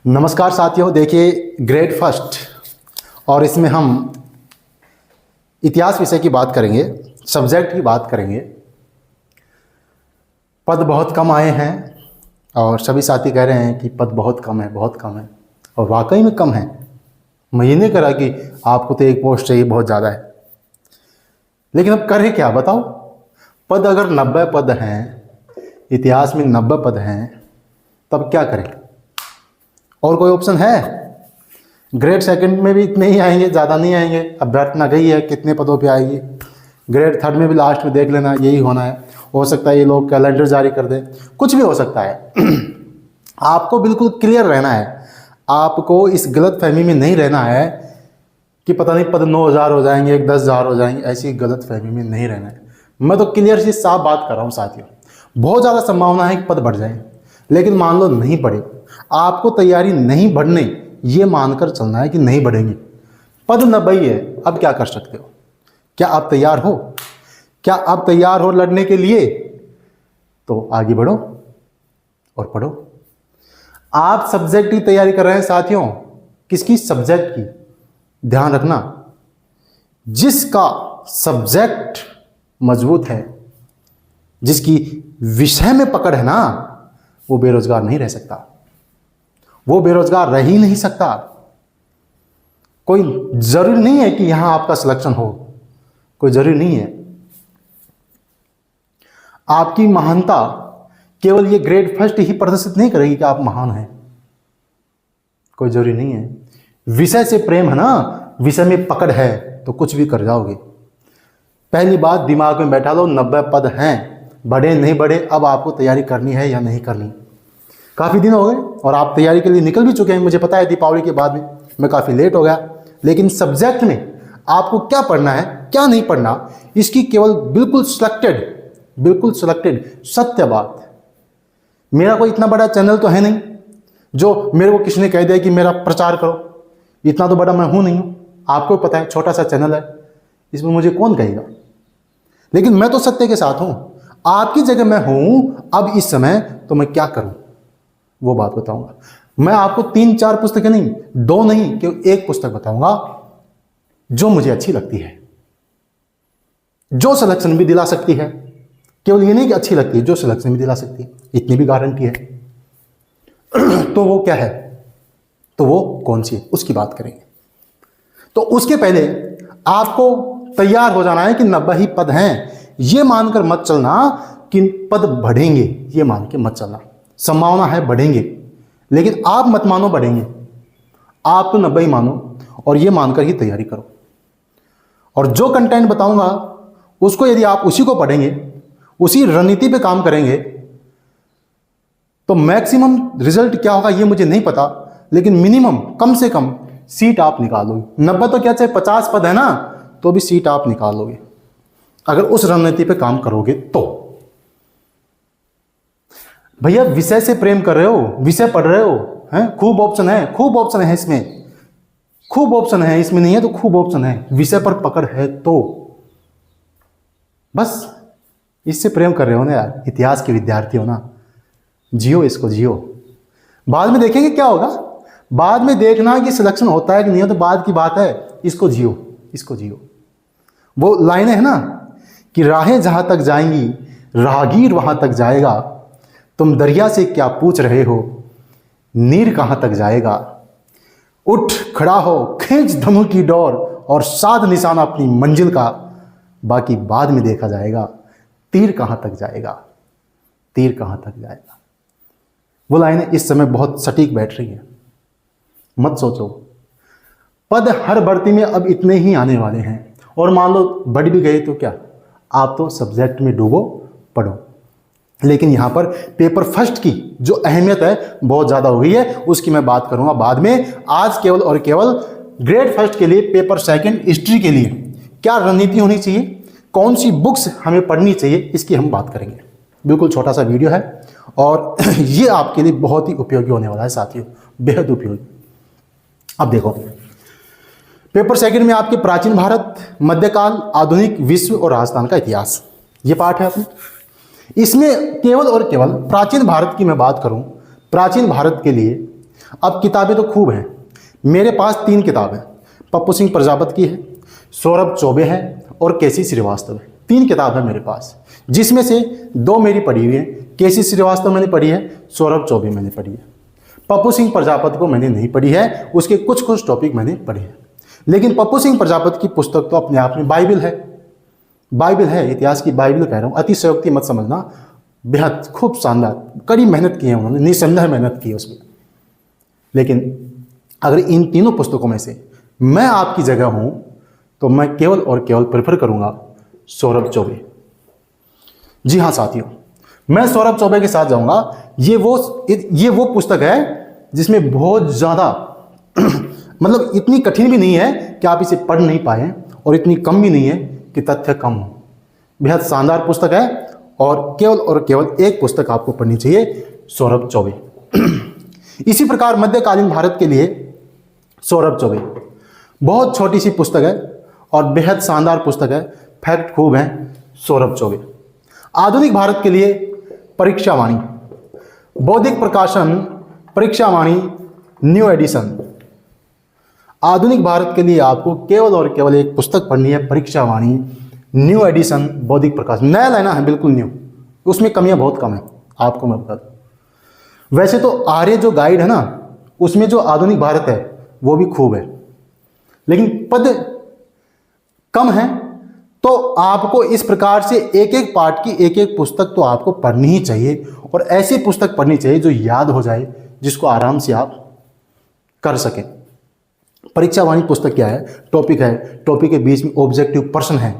नमस्कार साथियों, देखिए ग्रेड फर्स्ट और इसमें हम इतिहास विषय की बात करेंगे, सब्जेक्ट की बात करेंगे। पद बहुत कम आए हैं और सभी साथी कह रहे हैं कि पद बहुत कम है, बहुत कम है, और वाकई में कम है। मैं ये नहीं कह रहा कि आपको तो एक पोस्ट चाहिए, बहुत ज़्यादा है, लेकिन अब करें क्या बताओ। पद अगर 90 पद हैं, इतिहास में 90 पद हैं, तब क्या करें? और कोई ऑप्शन है? ग्रेड सेकंड में भी इतने ही आएंगे, ज़्यादा नहीं आएंगे। अभ्यर्थना गई है, कितने पदों पे आएगी। ग्रेड थर्ड में भी लास्ट में देख लेना, यही होना है। हो सकता है ये लोग कैलेंडर जारी कर दें, कुछ भी हो सकता है। आपको बिल्कुल क्लियर रहना है, आपको इस गलत फहमी में नहीं रहना है कि पता नहीं पद 9000 हो जाएंगे, 10,000 हो जाएंगे, ऐसी गलत फहमी में नहीं रहना है। मैं तो क्लियर सी साफ बात कर रहा हूँ साथियों। बहुत ज़्यादा संभावना है कि पद बढ़ जाए, लेकिन मान लो नहीं बढ़े, आपको तैयारी नहीं बढ़ने ये मानकर चलना है कि नहीं बढ़ेंगे। पद 90 है, अब क्या कर सकते हो? क्या आप तैयार हो? क्या आप तैयार हो लड़ने के लिए? तो आगे बढ़ो और पढ़ो। आप सब्जेक्ट की तैयारी कर रहे हैं साथियों। किसकी? सब्जेक्ट की। ध्यान रखना, जिसका सब्जेक्ट मजबूत है, जिसकी विषय में पकड़ है ना, वो बेरोजगार नहीं रह सकता। वो बेरोजगार रह ही नहीं सकता। कोई जरूरी नहीं है कि यहां आपका सिलेक्शन हो, कोई जरूरी नहीं है। आपकी महानता केवल ये ग्रेड फर्स्ट ही प्रदर्शित नहीं करेगी कि आप महान हैं, कोई जरूरी नहीं है। विषय से प्रेम है ना, विषय में पकड़ है तो कुछ भी कर जाओगे। पहली बात दिमाग में बैठा लो, 90 पद हैं, बढ़े नहीं बढ़े, अब आपको तैयारी करनी है या नहीं करनी। काफ़ी दिन हो गए और आप तैयारी के लिए निकल भी चुके हैं। मुझे पता है दीपावली के बाद में मैं काफ़ी लेट हो गया, लेकिन सब्जेक्ट में आपको क्या पढ़ना है, क्या नहीं पढ़ना, इसकी केवल बिल्कुल सिलेक्टेड सत्य बात। मेरा कोई इतना बड़ा चैनल तो है नहीं जो मेरे को किसी ने कह दिया कि मेरा प्रचार करो। इतना तो बड़ा मैं हूँ नहीं हूँ, आपको पता है छोटा सा चैनल है, इसमें मुझे कौन कहेगा। लेकिन मैं तो सत्य के साथ हूँ। आपकी जगह मैं हूँ अब इस समय, तो मैं क्या करूँ वो बात बताऊंगा। मैं आपको 3-4 पुस्तकें नहीं, 2 नहीं, केवल एक पुस्तक बताऊंगा जो मुझे अच्छी लगती है, जो सिलेक्शन भी दिला सकती है। केवल ये नहीं कि अच्छी लगती है, जो सिलेक्शन भी दिला सकती है, इतनी भी गारंटी है। तो वो क्या है, तो वो कौन सी है, उसकी बात करेंगे। तो उसके पहले आपको तैयार हो जाना है कि 90 ही पद हैं। ये मानकर मत चलना कि पद बढ़ेंगे, ये मान के मत चलना। संभावना है बढ़ेंगे, लेकिन आप मत मानो बढ़ेंगे। आप तो 90 ही मानो और ये मानकर ही तैयारी करो। और जो कंटेंट बताऊंगा उसको यदि आप उसी को पढ़ेंगे, उसी रणनीति पे काम करेंगे, तो मैक्सिमम रिजल्ट क्या होगा ये मुझे नहीं पता, लेकिन मिनिमम कम से कम सीट आप निकालोगे। 90 तो क्या, चाहे 50 पद है ना, तो भी सीट आप निकालोगे अगर उस रणनीति पे काम करोगे तो। भैया विषय से प्रेम कर रहे हो, विषय पढ़ रहे हो, हैं, खूब ऑप्शन है, खूब ऑप्शन है इसमें, खूब ऑप्शन है इसमें, नहीं है तो खूब ऑप्शन है। विषय पर पकड़ है तो बस इससे प्रेम कर रहे हो ना यार, इतिहास के विद्यार्थी हो ना, जियो इसको, जियो। बाद में देखेंगे क्या होगा, बाद में देखना कि सिलेक्शन होता है कि नहीं है, तो बाद की बात है। इसको जियो, इसको जियो। वो लाइनें है ना कि राहें जहां तक जाएंगी राहगीर वहां तक जाएगा, तुम दरिया से क्या पूछ रहे हो, नीर कहां तक जाएगा। उठ खड़ा हो, खींच धनु की डोर और साध निशाना अपनी मंजिल का, बाकी बाद में देखा जाएगा, तीर कहां तक जाएगा, तीर कहां तक जाएगा। वो लाइनें इस समय बहुत सटीक बैठ रही है। मत सोचो पद हर भर्ती में अब इतने ही आने वाले हैं, और मान लो बढ़ भी गए तो क्या, आप तो सब्जेक्ट में डूबो, पढ़ो। लेकिन यहाँ पर पेपर फर्स्ट की जो अहमियत है बहुत ज़्यादा हो गई है, उसकी मैं बात करूँगा बाद में। आज केवल और केवल ग्रेड फर्स्ट के लिए, पेपर सेकंड हिस्ट्री के लिए क्या रणनीति होनी चाहिए, कौन सी बुक्स हमें पढ़नी चाहिए, इसकी हम बात करेंगे। बिल्कुल छोटा सा वीडियो है और ये आपके लिए बहुत ही उपयोगी होने वाला है साथियों, बेहद उपयोगी। अब देखो पेपर सेकंड में आपके प्राचीन भारत, मध्यकाल, आधुनिक विश्व और राजस्थान का इतिहास, ये पार्ट है अपने। इसमें केवल और केवल प्राचीन भारत की मैं बात करूं, प्राचीन भारत के लिए अब किताबें तो खूब हैं, मेरे पास 3 किताबें, पप्पू सिंह प्रजापति की है, सौरभ चौबे है और केसी श्रीवास्तव है। 3 किताब है मेरे पास, जिसमें से 2 मेरी पढ़ी हुई है। केसी श्रीवास्तव मैंने पढ़ी है, सौरभ चौबे मैंने पढ़ी है। पप्पू सिंह प्रजापति को मैंने नहीं पढ़ी है, उसके कुछ टॉपिक मैंने पढ़े हैं। लेकिन पप्पू सिंह प्रजापति की पुस्तक तो अपने आप में बाइबल है, बाइबल है, इतिहास की बाइबल कह रहा हूँ, अतिशयोक्ति मत समझना, बेहद खूब शानदार, कड़ी मेहनत की है उन्होंने, निसंदेह मेहनत की है उसमें। लेकिन अगर इन तीनों पुस्तकों में से मैं आपकी जगह हूं तो मैं केवल और केवल प्रेफर करूंगा सौरभ चौबे। जी हाँ साथियों, मैं सौरभ चौबे के साथ जाऊंगा। ये वो पुस्तक है जिसमें बहुत ज़्यादा मतलब इतनी कठिन भी नहीं है कि आप इसे पढ़ नहीं पाए, और इतनी कम भी नहीं है कि तथ्य कम हो। बेहद शानदार पुस्तक है, और केवल एक पुस्तक आपको पढ़नी चाहिए, सौरभ चौबे। इसी प्रकार मध्यकालीन भारत के लिए सौरभ चौबे बहुत छोटी सी पुस्तक है और बेहद शानदार पुस्तक है, फैक्ट खूब है सौरभ चौबे। आधुनिक भारत के लिए परीक्षावाणी, बौद्धिक प्रकाशन परीक्षावाणी न्यू एडिशन। आधुनिक भारत के लिए आपको केवल और केवल एक पुस्तक पढ़नी है, परीक्षावाणी न्यू एडिशन, बौद्धिक प्रकाशन। नया लेना है, बिल्कुल न्यू, उसमें कमियां बहुत कम है, आपको मैं बता दूं। वैसे तो आर्य जो गाइड है ना, उसमें जो आधुनिक भारत है वो भी खूब है, लेकिन पद कम है। तो आपको इस प्रकार से एक एक पार्ट की एक एक पुस्तक तो आपको पढ़नी ही चाहिए, और ऐसी पुस्तक पढ़नी चाहिए जो याद हो जाए, जिसको आराम से आप कर सकें। परीक्षावाणी पुस्तक क्या है? टॉपिक है, टॉपिक के बीच में ऑब्जेक्टिव प्रश्न है,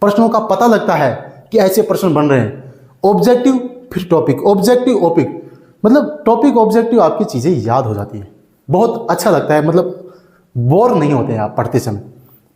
प्रश्नों का पता लगता है कि ऐसे प्रश्न बन रहे हैं। ऑब्जेक्टिव फिर टॉपिक, ऑब्जेक्टिव ओपिक, मतलब टॉपिक ऑब्जेक्टिव, आपकी चीज़ें याद हो जाती है, बहुत अच्छा लगता है, मतलब बोर नहीं होते हैं आप पढ़ते समय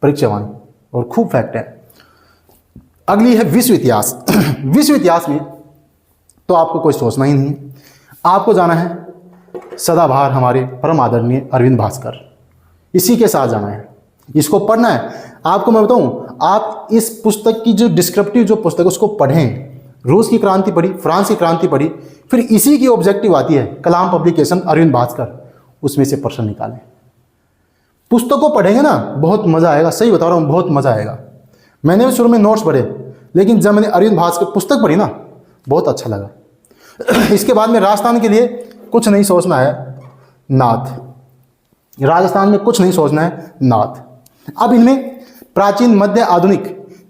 परीक्षावाणी, और खूब फैक्ट है। अगली है विश्व इतिहास। विश्व इतिहास में तो आपको कोई सोचना ही नहीं है, आपको जाना है सदाबहार हमारे परम आदरणीय अरविंद भास्कर, इसी के साथ जाना है, इसको पढ़ना है। आपको मैं बताऊं, आप इस पुस्तक की जो डिस्क्रिप्टिव जो पुस्तक है उसको पढ़ें। रूस की क्रांति पढ़ी, फ्रांस की क्रांति पढ़ी, फिर इसी की ऑब्जेक्टिव आती है कलाम पब्लिकेशन अरविंद भास्कर, उसमें से प्रश्न निकालें। पुस्तक को पढ़ेंगे ना, बहुत मज़ा आएगा, सही बता रहा हूँ, बहुत मज़ा आएगा। मैंने भी शुरू में नोट्स पढ़े, लेकिन जब मैंने अरविंद भास्कर पुस्तक पढ़ी ना, बहुत अच्छा लगा। इसके बाद में राजस्थान के लिए कुछ नहीं सोचना है, नाथ। राजस्थान में कुछ नहीं सोचना है, नाथ। अब इनमें प्राचीन, मध्य, आधुनिक,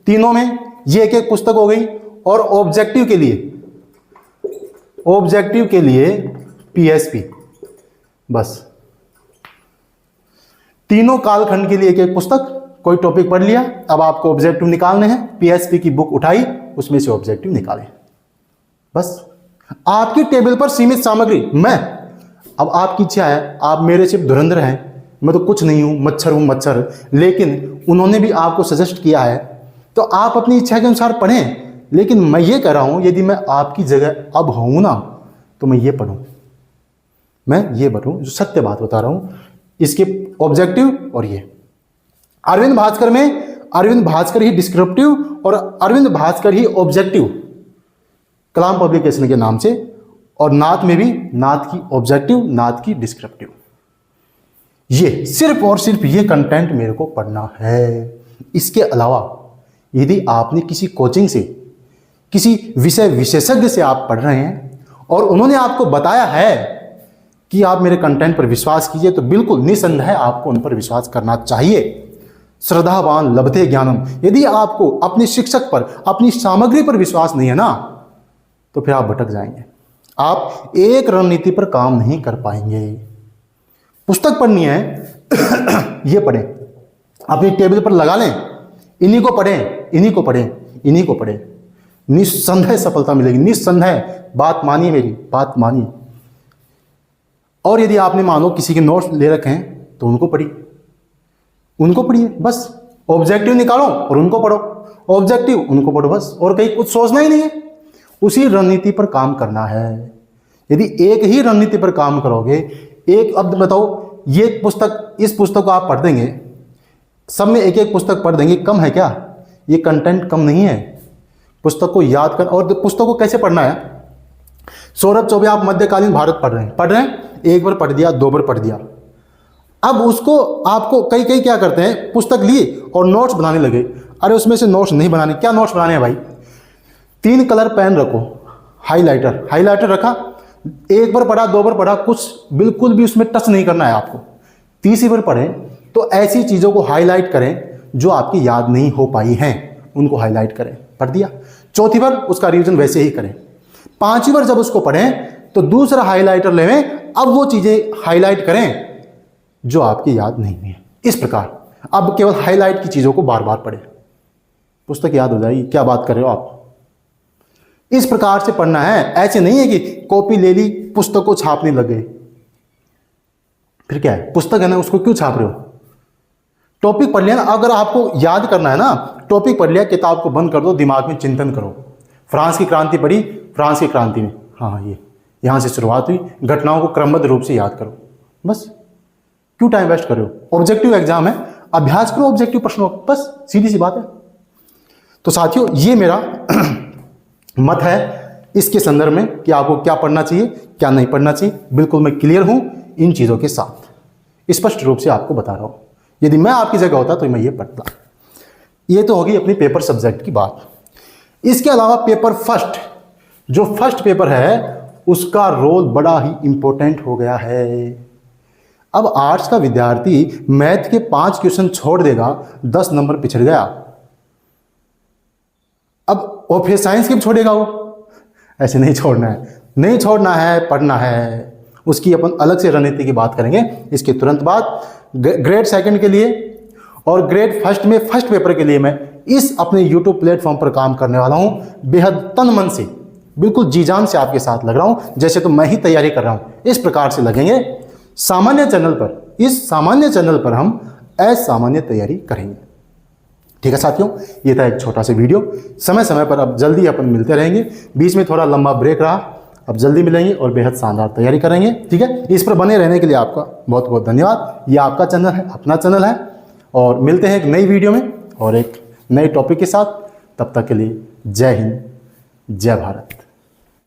तीनों में ये एक एक पुस्तक हो गई, और ऑब्जेक्टिव के लिए पीएसपी, बस तीनों कालखंड के लिए एक एक पुस्तक। कोई टॉपिक पढ़ लिया, अब आपको ऑब्जेक्टिव निकालने हैं, पीएसपी की बुक उठाई, उसमें से ऑब्जेक्टिव निकालें, बस। आपकी टेबल पर सीमित सामग्री, अब आपकी इच्छा है, आप मेरे सिर्फ धुरंधर हैं, मैं तो कुछ नहीं हूं, मच्छर हूं मच्छर, लेकिन उन्होंने भी आपको सजेस्ट किया है, तो आप अपनी इच्छा के अनुसार पढ़ें। लेकिन मैं ये कह रहा हूं, यदि मैं आपकी जगह अब हूं ना, तो मैं ये पढ़ूं, जो सत्य बात बता रहा हूं, इसके ऑब्जेक्टिव। और ये अरविंद भास्कर में, अरविंद भास्कर ही डिस्क्रिप्टिव और अरविंद भास्कर ही ऑब्जेक्टिव, कलाम पब्लिकेशन के नाम से, और नाथ में भी नाथ की ऑब्जेक्टिव, नाथ की डिस्क्रिप्टिव। ये सिर्फ और सिर्फ ये कंटेंट मेरे को पढ़ना है। इसके अलावा यदि आपने किसी कोचिंग से, किसी विषय विशेषज्ञ से आप पढ़ रहे हैं और उन्होंने आपको बताया है कि आप मेरे कंटेंट पर विश्वास कीजिए, तो बिल्कुल निसंदेह आपको उन पर विश्वास करना चाहिए। श्रद्धावान लभते ज्ञानम। यदि आपको अपने शिक्षक पर, अपनी सामग्री पर विश्वास नहीं है ना, तो फिर आप भटक जाएंगे, आप एक रणनीति पर काम नहीं कर पाएंगे। पुस्तक पढ़नी है, ये पढ़ें, अपनी टेबल पर लगा लें, इन्हीं को पढ़ें, इन्हीं को पढ़ें, इन्हीं को पढ़ें, निस्संदेह सफलता मिलेगी, निस्संदेह। बात मानिए मेरी, बात मानिए। और यदि आपने मानो किसी के नोट्स ले रखे हैं, तो उनको पढ़िए, बस। ऑब्जेक्टिव निकालो और उनको पढ़ो, ऑब्जेक्टिव उनको पढ़ो, बस। और कहीं कुछ सोचना ही नहीं है, उसी रणनीति पर काम करना है। यदि एक ही रणनीति पर काम करोगे, अब बताओ, ये पुस्तक, इस पुस्तक को आप पढ़ देंगे, सब में एक एक पुस्तक पढ़ देंगे, कम है क्या? ये कंटेंट कम नहीं है। पुस्तक को याद कर, और पुस्तक को कैसे पढ़ना है? सौरभ चौबे आप मध्यकालीन भारत पढ़ रहे हैं, एक बार पढ़ दिया, 2 बार पढ़ दिया। अब उसको आपको कई क्या करते हैं, पुस्तक लिए और नोट्स बनाने लगे। अरे उसमें से नोट्स नहीं बनाने, क्या नोट्स बनाने हैं भाई? 3 कलर पेन रखो, हाइलाइटर रखा, एक बार पढ़ा, 2 बार पढ़ा, कुछ बिल्कुल भी उसमें टच नहीं करना है आपको। तीसरी बार पढ़ें तो ऐसी चीज़ों को हाईलाइट करें जो आपकी याद नहीं हो पाई हैं, उनको हाईलाइट करें, पढ़ दिया। चौथी बार उसका रिवीजन वैसे ही करें। 5वीं बार जब उसको पढ़ें तो दूसरा हाइलाइटर लें, अब वो चीज़ें हाईलाइट करें जो आपकी याद नहीं है। इस प्रकार अब केवल हाईलाइट की चीज़ों को बार बार पढ़ें, पुस्तक याद हो जाएगी। क्या बात कर रहे हो आप? इस प्रकार से पढ़ना है। ऐसे नहीं है कि कॉपी ले ली, पुस्तक को छापने लगे। फिर क्या है, पुस्तक है ना, उसको क्यों छाप रहे हो? टॉपिक पढ़ लिया ना, अगर आपको याद करना है ना, टॉपिक पढ़ लिया, किताब को बंद कर दो, दिमाग में चिंतन करो। फ्रांस की क्रांति पढ़ी, फ्रांस की क्रांति में हाँ ये यहाँ से शुरुआत हुई, घटनाओं को क्रमबद्ध रूप से याद करो, बस। क्यों टाइम वेस्ट कर रहे हो? ऑब्जेक्टिव एग्जाम है, अभ्यास करो ऑब्जेक्टिव प्रश्नों, बस सीधी सी बात है। तो साथियों, ये मेरा मत है इसके संदर्भ में कि आपको क्या पढ़ना चाहिए, क्या नहीं पढ़ना चाहिए। बिल्कुल मैं क्लियर हूं इन चीज़ों के साथ, स्पष्ट रूप से आपको बता रहा हूं। यदि मैं आपकी जगह होता तो मैं ये पढ़ता। ये तो होगी अपनी पेपर सब्जेक्ट की बात। इसके अलावा पेपर फर्स्ट, जो फर्स्ट पेपर है, उसका रोल बड़ा ही इंपॉर्टेंट हो गया है। अब आर्ट्स का विद्यार्थी मैथ के 5 क्वेश्चन छोड़ देगा, 10 नंबर पिछड़ गया। अब और फिर साइंस के भी छोड़ेगा वो? ऐसे नहीं छोड़ना है, नहीं छोड़ना है, पढ़ना है। उसकी अपन अलग से रणनीति की बात करेंगे इसके तुरंत बाद। ग्रेड 2 के लिए और ग्रेड 1 में फर्स्ट पेपर के लिए मैं इस अपने यूट्यूब प्लेटफॉर्म पर काम करने वाला हूं। बेहद तन मन से, बिल्कुल जी जान से आपके साथ लग रहा हूं, जैसे तो मैं ही तैयारी कर रहा हूं। इस प्रकार से लगेंगे सामान्य चैनल पर। इस सामान्य चैनल पर हम असामान्य तैयारी करेंगे। ठीक है साथियों, ये था एक छोटा सा वीडियो। समय समय पर अब जल्दी अपन मिलते रहेंगे। बीच में थोड़ा लंबा ब्रेक रहा, अब जल्दी मिलेंगे और बेहद शानदार तैयारी करेंगे। ठीक है, इस पर बने रहने के लिए आपका बहुत बहुत धन्यवाद। ये आपका चैनल है, अपना चैनल है, और मिलते हैं एक नई वीडियो में और एक नए टॉपिक के साथ। तब तक के लिए जय हिंद, जय भारत।